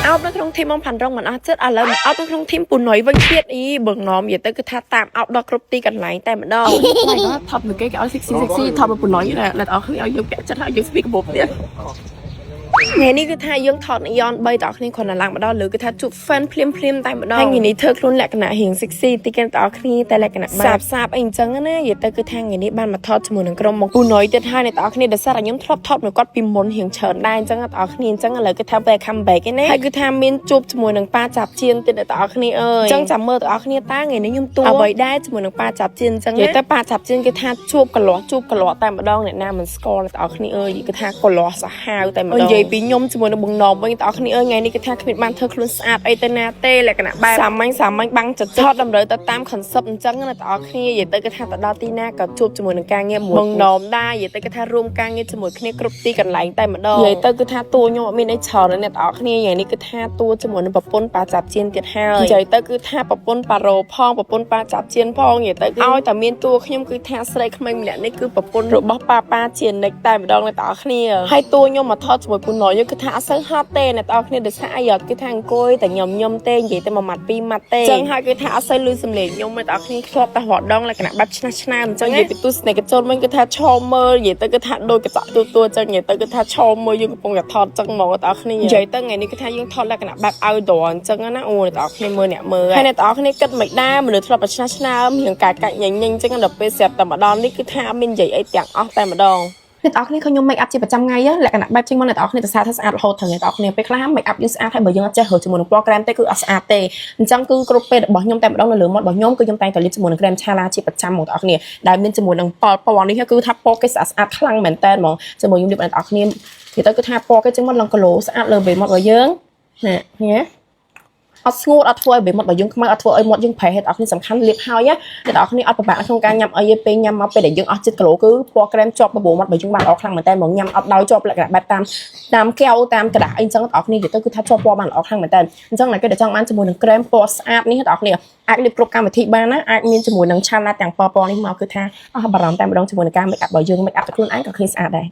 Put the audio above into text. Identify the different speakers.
Speaker 1: out នៅក្នុង team ផាន់រងមិនអស់ចិត្តឥឡូវ out នៅក្នុង team ពូណុយវិញទៀតអីបងណមនិយាយទៅគឺថាតាម out ដល់គ្រប់ទីកន្លែងតែម្ដងគាត់ថប់មួយគេឲ្យ sexy ថប់ពូណុយអ្នកអស់គ្នាឲ្យយើងពាក់ចិត្តឲ្យយើង speak កាបូបទៀតថ្ងៃនេះគឺថាយើងថតនីយ៉ន3តអស់គ្នាគ្រាន់តែឡើងមកដល់លើគឺថាជួប fan ភ្លាមតែម្ដងថ្ងៃនេះធ្វើខ្លួនលក្ខណៈរៀង sexy ទីគេតអស់គ្នាតែលក្ខណៈសាបអីអញ្ចឹងណានិយាយទៅគឺថាថ្ងៃនេះបានមកថតជាមួយនឹងក្រុមមកពូណុយទៀតហើយអ្នកតអស់គ្នាដោយសារតែខ្ញុំធ្លាប់ថតមួយគាត់ពីមុនរៀងច្រើនដែរអញ្ចឹងអ្នកតអស់គ្នាអញ្ចឹងឥឡូវគឺថា welcome back ឯណាហើយគឺថាមានជួបជាមួយនឹងប៉ាចាប់ជៀនទៀតអ្នកតអស់គ្នាអើយអញ្ចឹងចាំមើលតអស់គ្នាតើថ្ងៃនេះខ្ញុំទួអ្វីដែរជាមួយនឹងប៉ាចាប់ជៀនអញ្ចឹងនិយាយទៅប៉ាចាប់ជៀនគេថាជួបកលាស់តែម្ដងអ្នកណាមិនស្គាល់អ្នកតអស់គ្នាអើយគឺថាកលាស់សាហាវតែម្ដងនិយាយពីខ្ញុំជាមួយនឹងបងណមវិញតអស់គ្នាអើយថ្ងៃនេះគឺថាគ្មានបានធ្វើខ្លួនស្អាតអីទៅណាទេលក្ខណៈបែបសាមញ្ញបាំងចិត្តថតតម្រូវទៅតាម concept អញ្ចឹងណាតអស់គ្នានិយាយទៅគឺថាទៅដល់ទីណាក៏ជួបជាមួយនឹងការងារមួយបងណមដែរនិយាយទៅគឺថារួមការងារជាមួយគ្នាគ្រប់ទីកន្លែងតែម្ដងនិយាយទៅគឺថាតួខ្ញុំអត់មានអីច្រើនទេអ្នកតអស់គ្នាថ្ងៃនេះគឺថាតួជាមួយនឹងប្រពន្ធប៉ាចាប់ជៀនទៀតហើយនិយាយទៅគឺថាប្រពន្ធប៉ារ៉ូផងប្រពន្ធប៉ាចាប់ជៀនផងនិយាយទៅឲ្យតែមានតួខ្ញុំគឺថាស្រីក្មេងម្នាក់នេះគឺប្រពន្ធរបស់ប៉ាជានិចតែម្ដងអ្នកតអស់គ្នាហើយតួខ្ញុំមកថតជាមួយពូណុយគឺថាអត់សូវហត់ទេអ្នកនរគ្នាដោយសារអីគឺថាអង្គុយតែខ្ញុំទេនិយាយតែមួយម៉ាត់ពីរម៉ាត់ទេអញ្ចឹងហើយគឺថាអត់សូវលឺសំឡេងខ្ញុំអ្នកនរគ្នាធ្លាប់តែរត់ដងលក្ខណៈបែបឆ្នះឆ្នាមអញ្ចឹងនិយាយពីទស្សនិកជនវិញគឺថាឈរមើលនិយាយទៅគឺថាដូចកញ្ចក់ទូអញ្ចឹងនិយាយទៅគឺថាឈរមើលយើងកំពុងតែថតអញ្ចឹងហ្មងអ្នកនរគ្នានិយាយទៅថ្ងៃនេះគឺថាយើងថតលក្ខណៈបែប outdoor អញ្ចឹងណាអូអ្នកនរគ្នាមើលហើយអ្នកនរគ្នាគិតមិនដែរមនុស្សធ្លាប់តែឆ្នះឆ្នាមរៀងកាច់ញញអញ្ចឹងដល់ពេលស្រាប់តែម្ដងនេះគឺថាអត់មាននិយាយអីទាំងអស់តែម្ដងអ្នកនរគ្នាខ្ញុំ make up ជាប្រចាំថ្ងៃលក្ខណៈបែបជាងមកអ្នកនរគ្នាទៅសារថាស្អាតរហូតถึงអ្នកនរគ្នាពេលខ្លះ make up យើងស្អាតហើយបើយើងអត់ចេះរើជាមួយនឹងពណ៌ក្រែមទេគឺអត់ស្អាតទេអញ្ចឹងគឺគ្រប់ពេលរបស់ខ្ញុំតែម្ដងនៅលើមាត់របស់ខ្ញុំគឺខ្ញុំតែងតែលាបជាមួយនឹងក្រែមឆាឡាជាប្រចាំមកអ្នកនរគ្នាដែលមានជាមួយនឹងពណ៌នេះគឺថាពណ៌គេស្អាតខ្លាំងមែនតើហ្មងជាមួយខ្ញុំលាបអ្នកនរគ្នានិយាយទៅគឺថាពណ៌គេជាងមកឡើងគីឡូស្អាតលើបេមាត់របស់យើងណាអត់ស្ងួតអត់ធ្វើឲ្យបេមាត់របស់យើងខ្មៅអត់ធ្វើឲ្យមាត់យើងប្រេះhếtអស់គ្នាសំខាន់លាបហើយអ្នកនរគ្នាអត់ពិបាកក្នុងការញ៉ាំអីទេពេលញ៉ាំមកពេលដែលយើងអស់ចិត្តគីឡូគឺពណ៌ក្រែមជាប់បបោមាត់របស់យើងបានល្អខ្លាំងមែនតើមកញ៉ាំអត់ដោយជាប់លក្ខណៈបែបតាមកែវតាមក្រដាសអីចឹងអ្នកនរគ្នានិយាយទៅគឺថាជាប់ពណ៌បានល្អខ្លាំងមែនតើអញ្ចឹងតែគេតែចង់បានជាមួយនឹងក្រែមពណ៌ស្អាតនេះអ្នកនរគ្នាអាចលាបគ្រប់កម្មវិធីបានណាអាចមានជាមួយនឹងឆាឡាទាំងពណ៌នេះមកគឺថាអស់បារម្ភតែម្ដងជាមួយនឹងការ make up របស់យើង make up ទៅខ្លួនឯងក៏ឃើញស្អាតដែរ